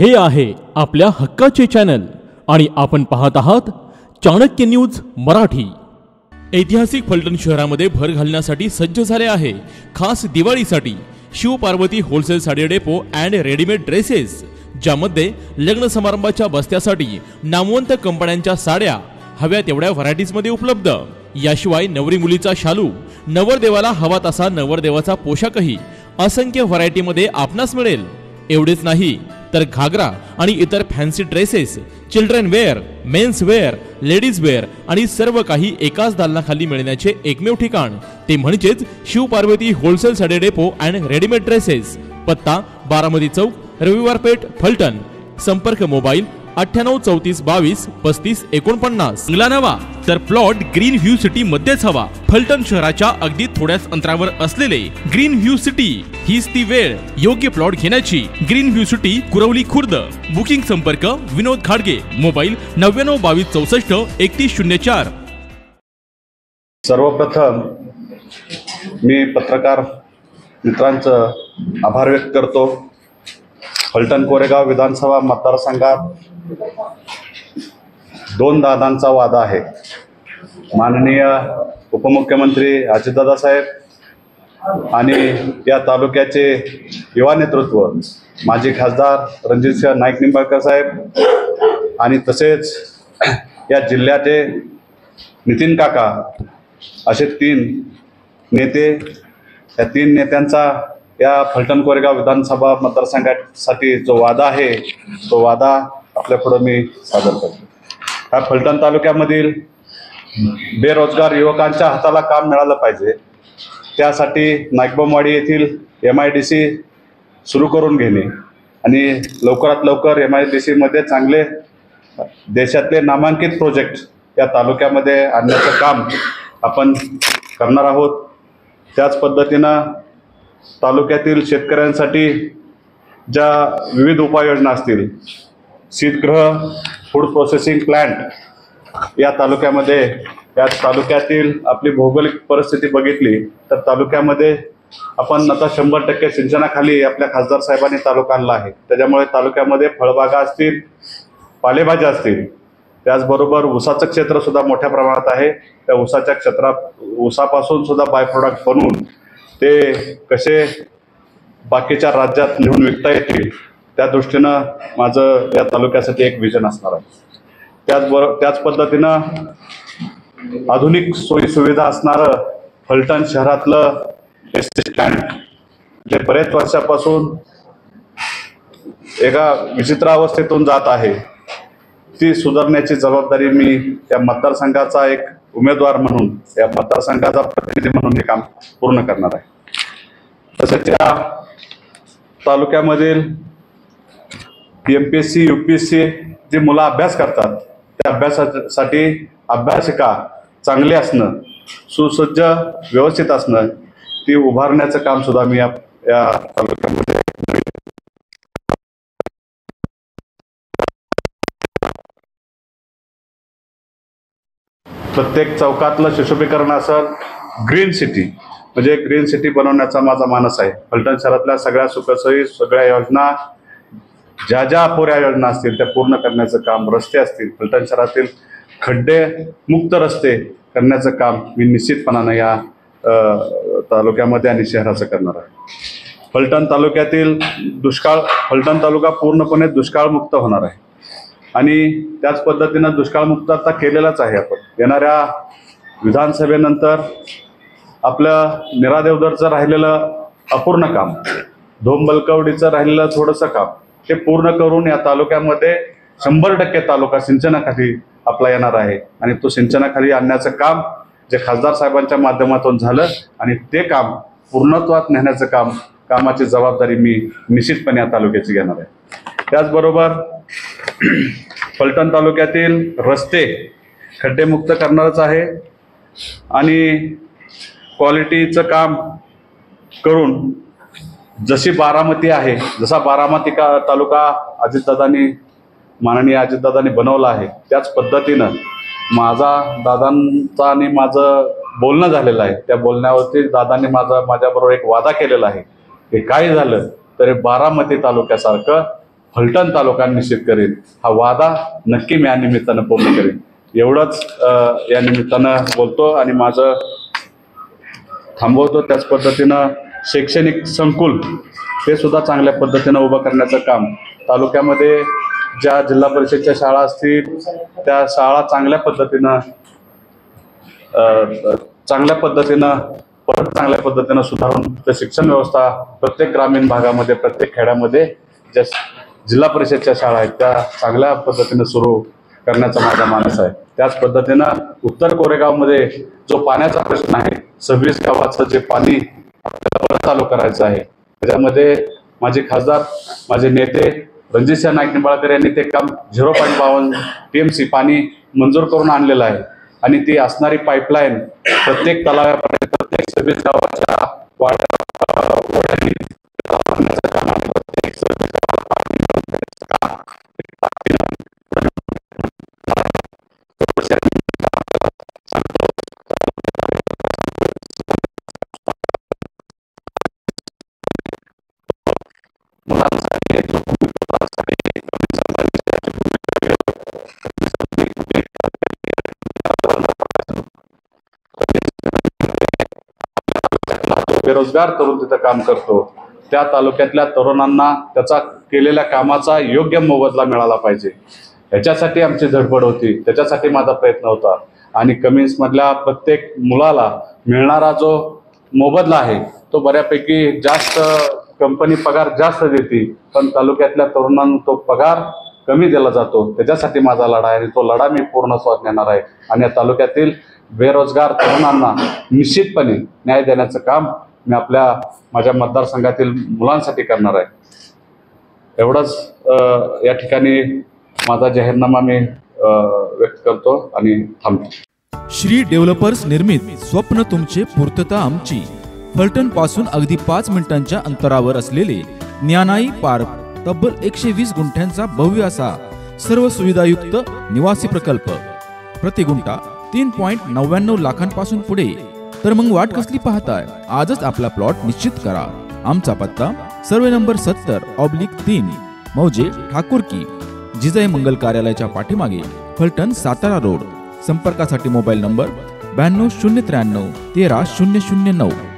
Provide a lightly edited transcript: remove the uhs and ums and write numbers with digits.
हे आहे आपल्या हक्काचे चॅनल आणि आपण पाहत आहात चाणक्य न्यूज मराठी। ऐतिहासिक फलटण शहरामध्ये भर घालण्यासाठी सज्ज झाले आहे खास दिवाळीसाठी Shiv Parvati wholesale sari depot and readymade dresses, ज्यामध्ये लग्न समारंभाच्या बस्त्यासाठी नामवंत कंपन्यांच्या साड्या हव्या तेवढ्या व्हरायटीज मध्ये उपलब्ध। याशिवाय नवरी मुलीचा शालू, नवरदेवाला हवा तसा नवरदेवाचा पोशाखही असंख्य व्हरायटी मध्ये आपणास मिळेल। एवढेच नाही तर घागरा आणि इतर fancy dresses, children wear, men's wear, ladies wear आणि सर्व काही एकाच दालनाखाली मिळण्याचे एकमेव ठिकाण ते म्हणजेच Shiv Parvati wholesale sari depot and readymade dresses. पत्ता बारामती चौक, रविवार पेठ, फलटण। संपर्क मोबाईल 9834223549। बंगला नवा तर प्लॉट ग्रीन व्ह्यू सिटी मध्येच हवा। फलटण शहराच्या अगदी थोड्याच अंतरावर असलेले ग्रीन व्ह्यू सिटी हीच ती वेळ योग्य प्लॉट घेण्याची। Green view city, Kurwali Khurd. Booking संपर्क विनोद खाडगे, मोबाईल 9922643104। सर्वप्रथम मी पत्रकार मित्रांचं आभार व्यक्त करतो। फलटण कोरेगाव विधानसभा मतदारसंघात दोन दादांचा वादा आहे। माननीय उपमुख्यमंत्री अजितदादा साहेब आणि या तालुक्याचे युवा नेतृत्व माजी खासदार रणजितसिंह नाईक निंबाळकर साहेब आणि तसेच या जिल्ह्याचे नितीन काका, असे तीन नेते, या तीन नेत्यांचा या फलटण कोरेगाव विधानसभा मतदारसंघासाठी जो वादा आहे तो वादा आपल्या पुढे मी सादर करतो। ह्या फलटण तालुक्यामधील बेरोजगार युवकांच्या हाताला काम मिळालं पाहिजे, त्यासाठी नाईकबोमवाडी येथील MIDC सुरू करून घेणे आणि लवकरात लवकर MIDC मध्ये चांगले देशातले नामांकित प्रोजेक्ट या तालुक्यामध्ये आणण्याचं काम आपण करणार आहोत। त्याच पद्धतीनं तालुक्यातील शेतकऱ्यांसाठी ज्या विविध उपाययोजना असतील, शीतगृह, फूड प्रोसेसिंग प्लांट या तालुक्यातील आपली भौगोलिक परिस्थिती बघितली तर तालुक्यामध्ये आपण आता 100% सिंचनाखाली आपल्या खासदार साहेबांनी तालुका आणला आहे। त्याच्यामुळे तालुक्यामध्ये फळबागा असतील, पालेभाज्या असतील, त्याचबरोबर ऊसाचं क्षेत्र सुद्धा मोठ्या प्रमाणात आहे। त्या ऊसाच्या क्षेत्रात ऊसापासून सुद्धा बाय प्रोडक्ट बनवून ते कसे बाकीच्या राज्यात नेऊन विकता येतील त्या दृष्टीनं माझं या तालुक्यासाठी एक विजन असणार आहे। त्याच पद्धतीनं आधुनिक सोयी सुविधा असणारं फलटण शहरातलं एसटी स्टँड जे बरेच वर्षापासून एका विचित्र अवस्थेतून जात आहे, ती सुधारण्याची जबाबदारी मी या मतदारसंघाचा एक उमेदवार म्हणून, या मतदारसंघाचा प्रतिनिधी म्हणून हे काम पूर्ण करणार आहे। तसेच या तालुक्यामधील MPSC UPSC जे मुलं अभ्यास करतात त्या अभ्यासासाठी अभ्यासिका चांगली असणं, सुसज्ज व्यवस्थित असणं, ती उभारण्याचं काम सुद्धा मी या तालुक्यामध्ये प्रत्येक चौकातलं सुशोभीकरण असेल, ग्रीन सिटी म्हणजे ग्रीन सिटी बनवण्याचा माझा मानस आहे। फलटण शहरातल्या सगळ्या सुखसोयी, सगळ्या योजना, ज्या अपुऱ्या योजना असतील त्या पूर्ण करण्याचं काम, रस्ते असतील, फलटण शहरातील खड्डे मुक्त रस्ते करण्याचं काम मी निश्चितपणाने या तालुक्यामध्ये आणि शहराचं करणार आहे। फलटण तालुक्यातील फलटण तालुका पूर्णपणे दुष्काळमुक्त होणार आहे आणि त्याच पद्धतीनं दुष्काळमुक्त आता केलेलाच आहे आपण। येणाऱ्या विधानसभेनंतर आपलं निरादेवदरचं राहिलेलं अपूर्ण काम, धोमबलकवडीचं राहिलेलं थोडंसं काम हे पूर्ण करून या तालुक्यामध्ये 100% तालुका सिंचनाखाली आपला येणार आहे आणि तो सिंचनाखाली आणण्याचं काम जे खासदार साहेबांच्या माध्यमातून झालं आणि ते काम पूर्णत्वात नेण्याचं कामाची जबाबदारी मी निश्चितपणे या तालुक्याची घेणार आहे। त्याचबरोबर फलटण तालुक्यातील रस्ते खड्डेमुक्त करणारच आहे आणि क्वालिटीचं काम करून जशी बारामती आहे, जसा बारामती तालुका माननीय अजितदादांनी बनवला आहे, त्याच पद्धतीनं दादांचा आणि माझं बोलणं झालेलं आहे। त्या बोलण्यावरती दादांनी माझ्याबरोबर एक वादा केलेला आहे की काय झालं तरी बारामती तालुक्यासारखं फलटण तालुका निश्चित करेन, हा वादा नक्की मी या निमित्तानं पूर्ण करेन. एवढंच या निमित्तानं बोलतो आणि माझं थांबवतो. त्याच पद्धतीनं शैक्षणिक संकुल ते सुद्धा चांगल्या पद्धतीनं उभं करण्याचं काम तालुक्यामध्ये ज्या जिल्हा परिषदच्या शाळा असतील त्या शाळा चांगल्या पद्धतीनं सुधारून शिक्षण व्यवस्था प्रत्येक ग्रामीण भागामध्ये प्रत्येक खेड्यामध्ये ज्या जिल्हा परिषदच्या शाळा आहेत त्या चांगल्या पद्धतीनं सुरू करण्याचा माझा मानस आहे. त्याच पद्धतीनं उत्तर कोरेगावमध्ये जो पाण्याचा प्रश्न आहे, 26 गावाचं जे पाणी आपल्याला परत चालू करायचं आहे, त्याच्यामध्ये माझे खासदार माझे नेते रणजितसिंह नाईक निंबाळकर यांनी ते काम 0.52 TMC पाणी मंजूर करून आणलेलं आहे आणि ती असणारी पाईपलाईन प्रत्येक तलावापर्यंत प्रत्येक 26 गावाच्या बेरोजगार तरुण तिथं काम करतो, त्या तालुक्यातल्या तरुणांना त्याचा केलेल्या कामाचा योग्य मोबदला मिळाला पाहिजे, ह्याच्यासाठी आमची धडपड होती, त्याच्यासाठी माझा प्रयत्न होता. आणि कमिन्समधल्या प्रत्येक मुलाला मिळणारा जो मोबदला आहे तो बऱ्यापैकी जास्त, कंपनी पगार जास्त देते पण तालुक्यातल्या तरुणांना तो पगार कमी दिला जातो. त्याच्यासाठी माझा लढा आहे आणि तो लढा मी पूर्ण स्वाद नेणार आहे आणि या तालुक्यातील बेरोजगार तरुणांना निश्चितपणे न्याय देण्याचं काम मी माझ्या मतदारसंघातील मुलांसाठी करणार आहे. एवढंच या ठिकाणी माझा जाहीरनामा मी व्यक्त करतो आणि थांबतो. श्री डेव्हलपर्स निर्मित स्वप्न तुमचे पूर्तता आमची. फलटण पासून अगदी 5 मिनिटांच्या अंतरावर असलेले ज्ञानाई पार्क तब्बल 120 गुंठ्यांचा भव्य असा सर्व सुविधायुक्त निवासी प्रकल्प. प्रति गुंठा 3.99 लाखांपासून पुढे. तर मग वाट कसली पाहताय, आजच आपला प्लॉट निश्चित करा. आमचा पत्ता सर्वे नंबर 70/3 मौजे ठाकूरकी जिजाई मंगल कार्यालयाच्या पाठीमागे फलटण सातारा रोड. संपर्कासाठी मोबाईल नंबर 92 093 13 009.